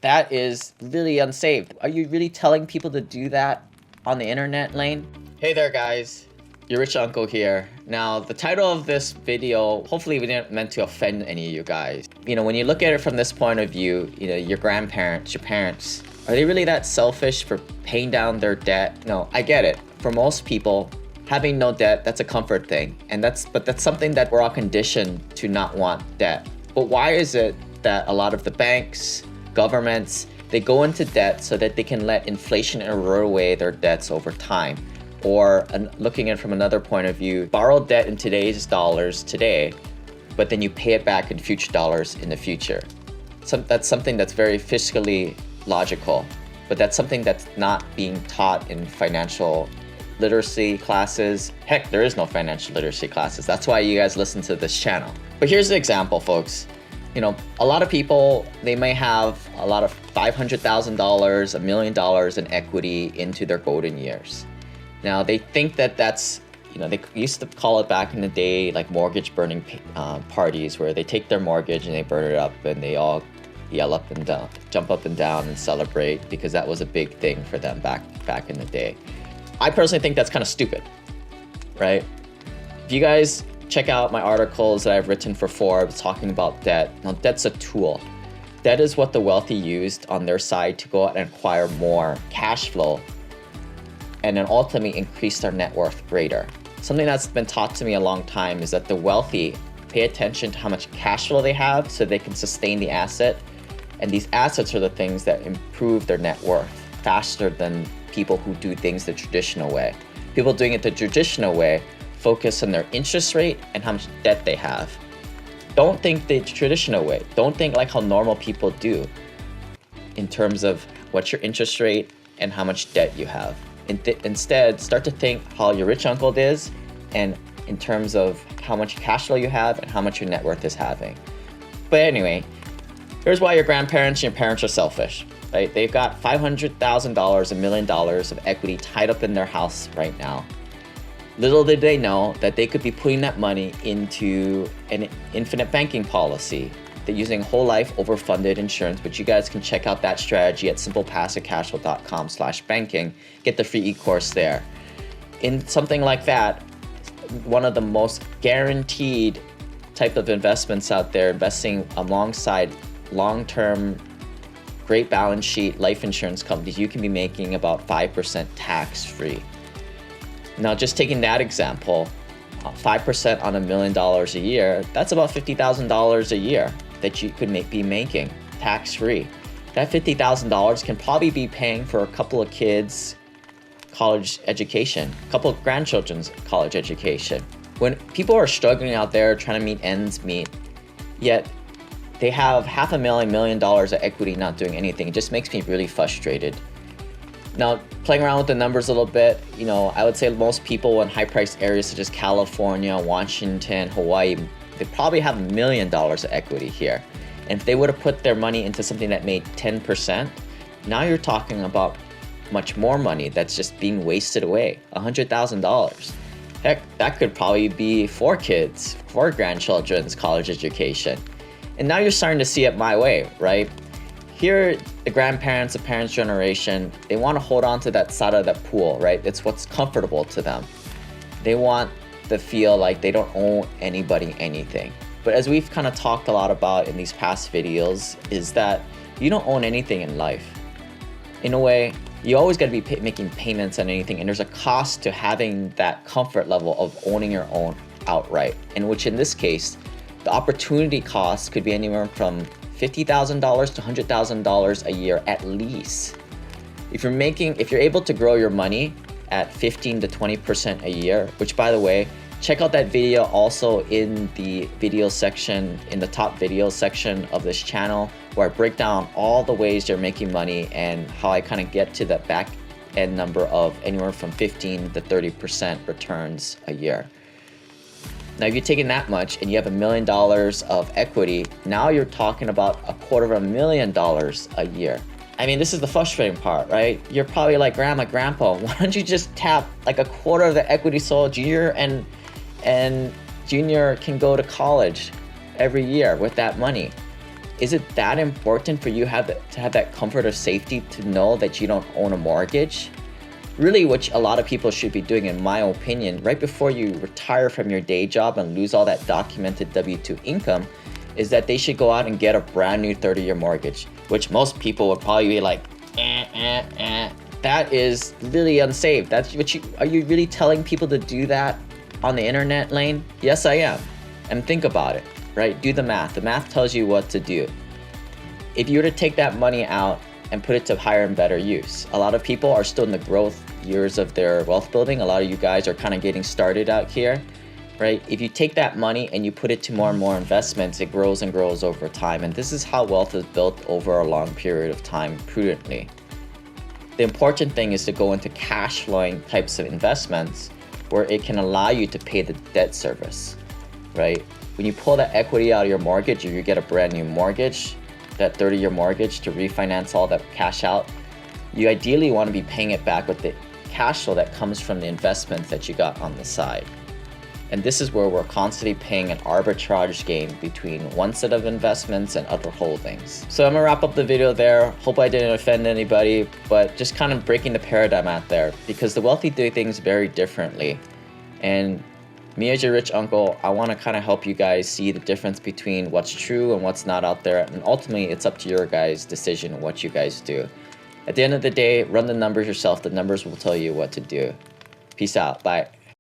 That is really unsafe. Are you really telling people to do that on the internet, Lane? Hey there, guys. Your rich uncle here. Now, the title of this video, hopefully we didn't meant to offend any of you guys. You know, when you look at it from this point of view, you know, your grandparents, your parents, are they really that selfish for paying down their debt? No, I get it. For most people, having no debt, that's a comfort thing. But that's something that we're all conditioned to not want debt. But why is it that a lot of the banks, governments, they go into debt so that they can let inflation erode away their debts over time? Or looking at it from another point of view, borrow debt in today's dollars today, but then you pay it back in future dollars in the future. That's something that's very fiscally logical, but that's something that's not being taught in financial literacy classes. Heck, there is no financial literacy classes. That's why you guys listen to this channel. But here's the example, folks. You know, a lot of people, they may have a lot of $500,000, $1 million in equity into their golden years. Now, they think that that's, you know, they used to call it back in the day, like mortgage burning parties, where they take their mortgage and they burn it up and they all yell up and down, jump up and down and celebrate, because that was a big thing for them back in the day. I personally think that's kind of stupid, right? If you guys check out my articles that I've written for Forbes talking about debt, now debt's a tool. Debt is what the wealthy used on their side to go out and acquire more cash flow and then ultimately increase their net worth greater. Something that's been taught to me a long time is that the wealthy pay attention to how much cash flow they have so they can sustain the asset. And these assets are the things that improve their net worth faster than people who do things the traditional way. People doing it the traditional way focus on their interest rate and how much debt they have. Don't think the traditional way. Don't think like how normal people do in terms of what's your interest rate and how much debt you have. Instead, start to think how your rich uncle is, and in terms of how much cash flow you have and how much your net worth is having. But anyway, here's why your grandparents and your parents are selfish, right? They've got $500,000, $1 million of equity tied up in their house right now. Little did they know that they could be putting that money into an infinite banking policy. They're using whole life overfunded insurance, but you guys can check out that strategy at SimplePassiveCashflow.com/banking. Get the free eCourse there. In something like that, one of the most guaranteed type of investments out there, investing alongside long-term, great balance sheet life insurance companies, you can be making about 5% tax-free. Now, just taking that example, 5% on $1 million a year, that's about $50,000 a year that you could be making tax-free. That $50,000 can probably be paying for a couple of kids' college education, a couple of grandchildren's college education. When people are struggling out there trying to meet ends meet, yet they have $500,000, $1 million of equity not doing anything, it just makes me really frustrated. Now, playing around with the numbers a little bit, you know, I would say most people in high-priced areas such as California, Washington, Hawaii, they probably have $1 million of equity here. And if they would have put their money into something that made 10%, now you're talking about much more money that's just being wasted away, $100,000. Heck, that could probably be 4 kids, 4 grandchildren's college education. And now you're starting to see it my way, right? Here, the grandparents, the parents' generation, they want to hold on to that side of that pool, right? It's what's comfortable to them. They want to feel like they don't owe anybody anything. But as we've kind of talked a lot about in these past videos, is that you don't own anything in life. In a way, you always got to be making payments on anything, and there's a cost to having that comfort level of owning your own outright, in which in this case, the opportunity cost could be anywhere from $50,000 to $100,000 a year at least. If you're able to grow your money at 15 to 20% a year, which by the way, check out that video also in the video section, in the top video section of this channel, where I break down all the ways you're making money and how I kind of get to that back end number of anywhere from 15 to 30% returns a year. Now, if you're taking that much and you have $1 million of equity, now you're talking about $250,000 a year. I mean, this is the frustrating part, right? You're probably like, Grandma, Grandpa, why don't you just tap like a quarter of the equity so Junior and Junior can go to college every year with that money? Is it that important for you to have that comfort or safety to know that you don't own a mortgage? Really, what a lot of people should be doing, in my opinion, right before you retire from your day job and lose all that documented W-2 income, is that they should go out and get a brand new 30-year mortgage, which most people would probably be like, That is really unsafe. Are you really telling people to do that on the internet, Lane? Yes, I am. And think about it, right? Do the math. The math tells you what to do. If you were to take that money out and put it to higher and better use, a lot of people are still in the growth years of their wealth building. A lot of you guys are kind of getting started out here, right? If you take that money and you put it to more and more investments, it grows and grows over time. And this is how wealth is built over a long period of time prudently. The important thing is to go into cash flowing types of investments where it can allow you to pay the debt service, right? When you pull that equity out of your mortgage, or you get a brand new mortgage, that 30-year mortgage to refinance all that cash out, you ideally want to be paying it back with the cash flow that comes from the investments that you got on the side. And this is where we're constantly paying an arbitrage game between one set of investments and other holdings. So I'm gonna wrap up the video there. Hope I didn't offend anybody, but just kind of breaking the paradigm out there, because the wealthy do things very differently. And me as your rich uncle, I wanna kind of help you guys see the difference between what's true and what's not out there. And ultimately, it's up to your guys' decision what you guys do. At the end of the day, run the numbers yourself. The numbers will tell you what to do. Peace out. Bye.